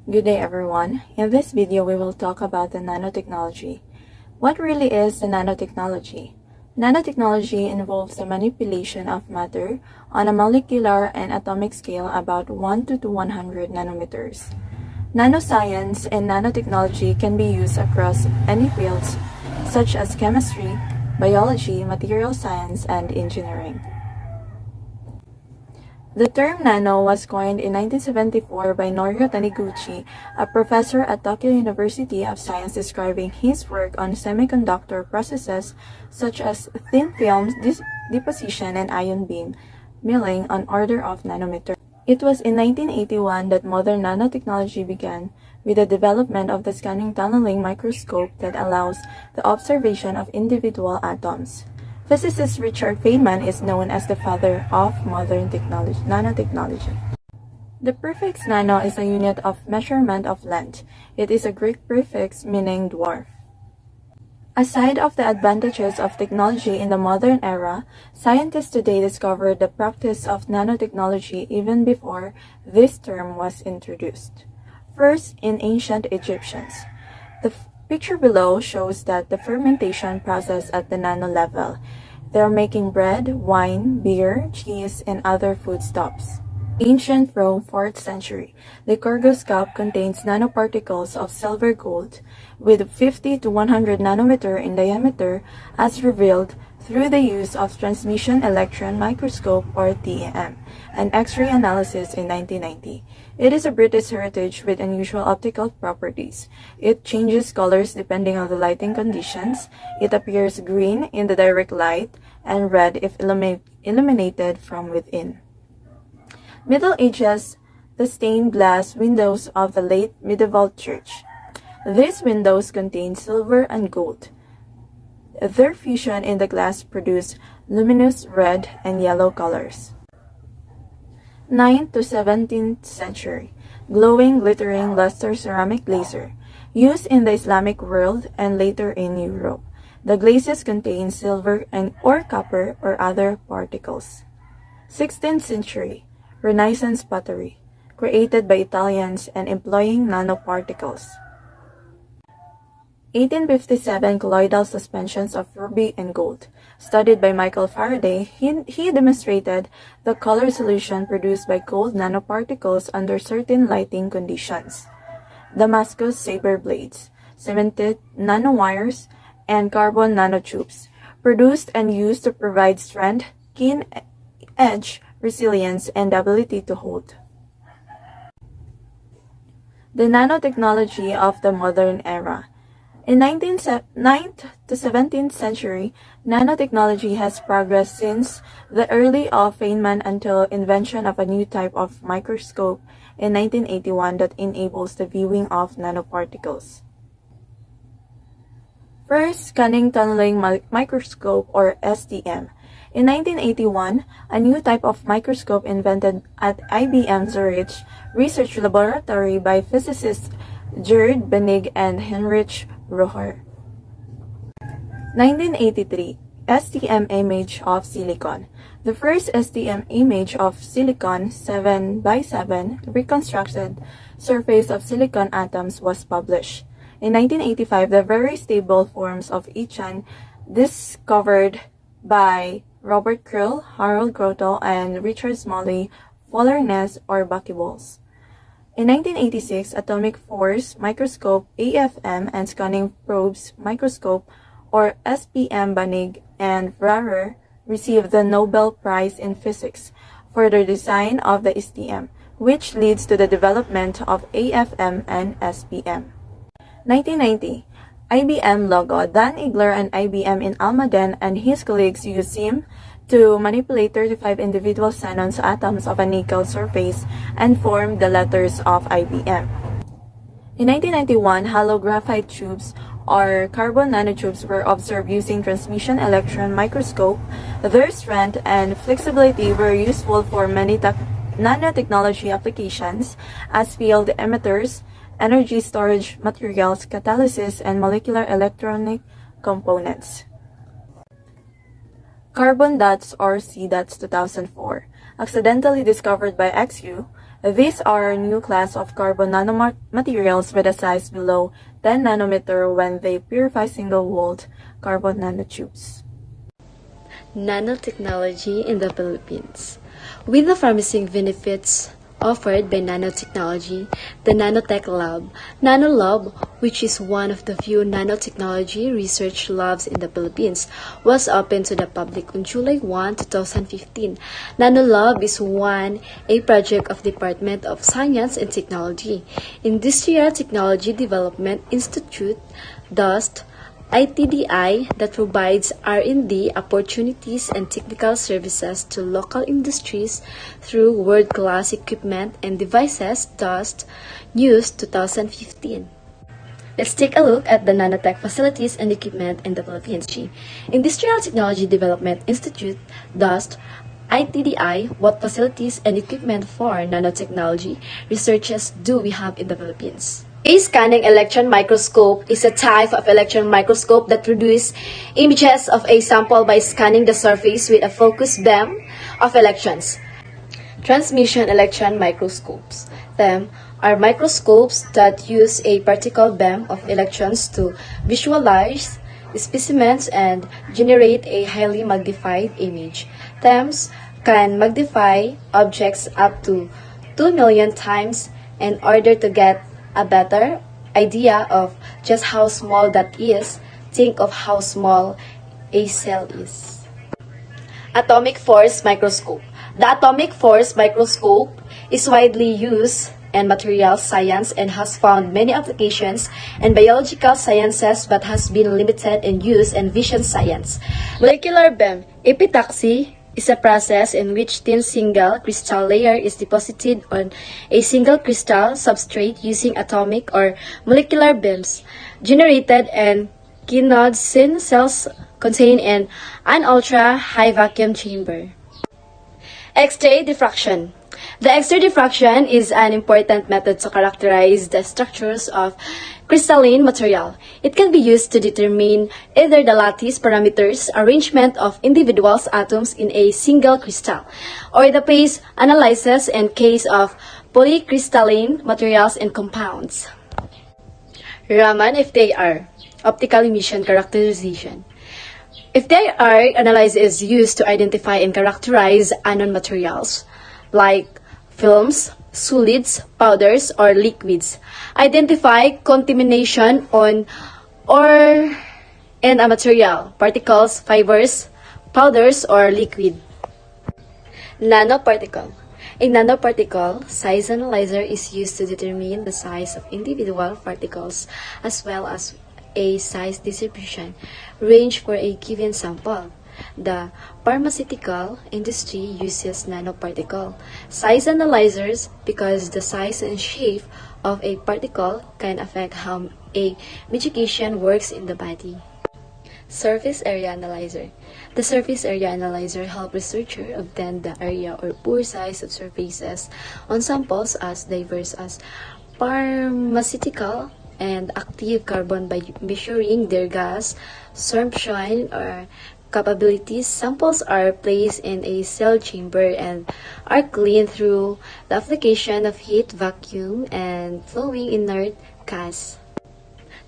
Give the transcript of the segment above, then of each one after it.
Good day everyone. In this video, we will talk about the nanotechnology. What really is the nanotechnology? Nanotechnology involves the manipulation of matter on a molecular and atomic scale about 1 to 100 nanometers. Nanoscience and nanotechnology can be used across any fields such as chemistry, biology, material science, and engineering. The term nano was coined in 1974 by Norio Taniguchi, a professor at Tokyo University of Science, describing his work on semiconductor processes such as thin film deposition and ion beam milling on order of nanometer. It was in 1981 that modern nanotechnology began, with the development of the scanning tunneling microscope that allows the observation of individual atoms. Physicist Richard Feynman is known as the father of modern nanotechnology. The prefix nano is a unit of measurement of length. It is a Greek prefix meaning dwarf. Aside of the advantages of technology in the modern era, scientists today discovered the practice of nanotechnology even before this term was introduced. First, in ancient Egyptians. The picture below shows that the fermentation process at the nano level. They are making bread, wine, beer, cheese, and other foodstuffs. Ancient Rome, 4th century. The Corgus cup contains nanoparticles of silver gold with 50 to 100 nanometer in diameter, as revealed through the use of transmission electron microscope or TEM and X-ray analysis in 1990. It is a British heritage with unusual optical properties. It changes colors depending on the lighting conditions. It appears green in the direct light and red if illuminated from within. Middle Ages, the stained glass windows of the late medieval church. These windows contain silver and gold. Their fusion in the glass produced luminous red and yellow colors. 9th to 17th century. Glowing, glittering luster ceramic glazer, used in the Islamic world and later in Europe. The glazes contain silver or copper or other particles. 16th century. Renaissance pottery, created by Italians and employing nanoparticles. 1857 colloidal suspensions of ruby and gold. Studied by Michael Faraday, he demonstrated the color solution produced by gold nanoparticles under certain lighting conditions. Damascus saber blades, cemented nanowires, and carbon nanotubes, produced and used to provide strength, keen edge, resilience, and the ability to hold. The nanotechnology of the modern era. In 9th to 17th century, nanotechnology has progressed since the early of Feynman until invention of a new type of microscope in 1981 that enables the viewing of nanoparticles. First, scanning tunneling microscope or STM. In 1981, a new type of microscope invented at IBM Zurich Research Laboratory by physicists Gerd Bennig and Heinrich Roher. 1983, STM image of silicon. The first STM image of silicon 7 by 7 reconstructed surface of silicon atoms was published. In 1985, the very stable forms of ethane discovered by Robert Krill, Harold Grotel, and Richard Smalley, Fullerness or buckyballs. In 1986, atomic force microscope AFM and scanning probes microscope or SPM Bennig and Roher received the Nobel Prize in Physics for their design of the STM, which leads to the development of AFM and SPM. 1990, IBM logo. Dan Igler and IBM in Almaden and his colleagues used SIM to manipulate 35 individual xenon atoms of a nickel surface and form the letters of IBM. In 1991, hollow graphite tubes or carbon nanotubes were observed using transmission electron microscope. Their strength and flexibility were useful for many nanotechnology applications as field emitters, energy storage materials, catalysis, and molecular electronic components. Carbon dots or C dots 2004, accidentally discovered by XU, These are a new class of carbon nanomaterials with a size below 10 nanometer when they purify single-walled carbon nanotubes. Nanotechnology in the Philippines. With the promising benefits offered by nanotechnology, the Nanotech Lab, NanoLab, which is one of the few nanotechnology research labs in the Philippines, was opened to the public on July 1, 2015. NanoLab is a project of Department of Science and Technology, Industrial Technology Development Institute, DOST, ITDI that provides R&D opportunities and technical services to local industries through world-class equipment and devices. DOST News 2015. Let's take a look at the nanotech facilities and equipment in the Philippines. Industrial Technology Development Institute, DOST, ITDI, what facilities and equipment for nanotechnology researchers do we have in the Philippines? A scanning electron microscope is a type of electron microscope that produces images of a sample by scanning the surface with a focused beam of electrons. Transmission electron microscopes. Them are microscopes that use a particle beam of electrons to visualize specimens and generate a highly magnified image. TEMs can magnify objects up to 2 million times in order to get a better idea of just how small that is. Think of how small a cell is. Atomic force microscope. The atomic force microscope is widely used in materials science and has found many applications in biological sciences but has been limited in use in vision science. Molecular beam. Epitaxy is a process in which thin single crystal layer is deposited on a single crystal substrate using atomic or molecular beams generated in kinesin cells contained in an ultra-high vacuum chamber. X-ray diffraction. The X-ray diffraction is an important method to characterize the structures of crystalline material. It can be used to determine either the lattice parameters, arrangement of individual atoms in a single crystal, or the phase analysis in case of polycrystalline materials and compounds. Raman FTIR, optical emission characterization. FTIR analysis is used to identify and characterize unknown materials like films, solids, powders, or liquids. Identify contamination on or in a material, particles, fibers, powders, or liquid. Nanoparticle. A nanoparticle size analyzer is used to determine the size of individual particles as well as a size distribution range for a given sample. The pharmaceutical industry uses nanoparticle size analyzers because the size and shape of a particle can affect how a medication works in the body. Surface area analyzer. The surface area analyzer helps researchers obtain the area or pore size of surfaces on samples as diverse as pharmaceutical and active carbon by measuring their gas sorption or capabilities. Samples are placed in a cell chamber and are cleaned through the application of heat, vacuum, and flowing inert gas.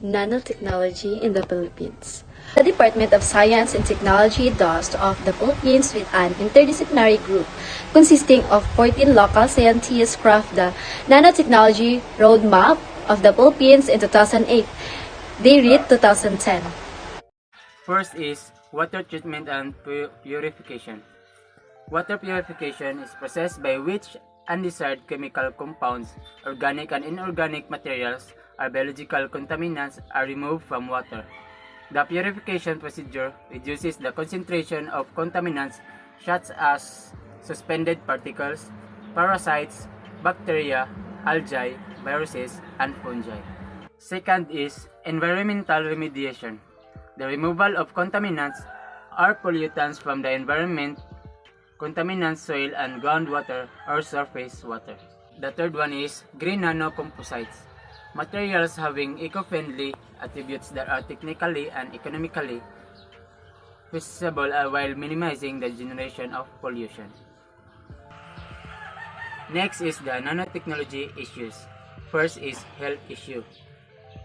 Nanotechnology in the Philippines. The Department of Science and Technology DOST of the Philippines with an interdisciplinary group consisting of 14 local scientists craft the Nanotechnology Roadmap of the Philippines in 2008. They read 2010. First is water treatment and purification. Water purification is a process by which undesired chemical compounds, organic and inorganic materials, or biological contaminants are removed from water. The purification procedure reduces the concentration of contaminants such as suspended particles, parasites, bacteria, algae, viruses, and fungi. Second is environmental remediation. The removal of contaminants or pollutants from the environment, contaminants soil and groundwater or surface water. The third one is green nanocomposites. Materials having eco-friendly attributes that are technically and economically feasible while minimizing the generation of pollution. Next is the nanotechnology issues. First is health issue.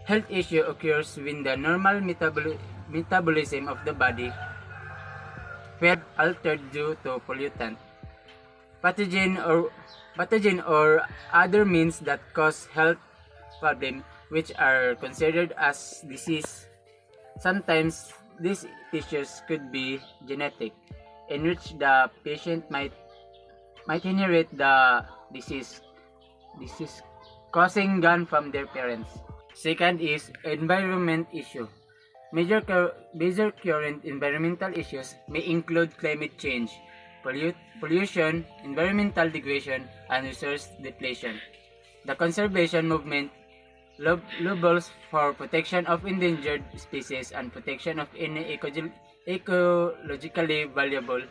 Health issue occurs when the normal metabolism of the body were altered due to pollutant, pathogen or other means that cause health problem which are considered as disease. Sometimes these issues could be genetic, in which the patient might inherit the disease causing gone from their parents. Second is environment issue. Major current environmental issues may include climate change, pollution, environmental degradation, and resource depletion. The conservation movement lobbies for protection of endangered species and protection of any ecologically valuable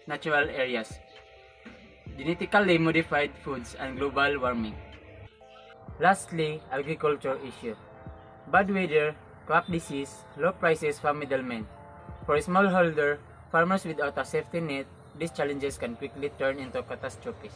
natural areas, genetically modified foods, and global warming. Lastly, agriculture issue. Bad weather, crop disease, low prices from middlemen. For smallholder farmers without a safety net, these challenges can quickly turn into catastrophes.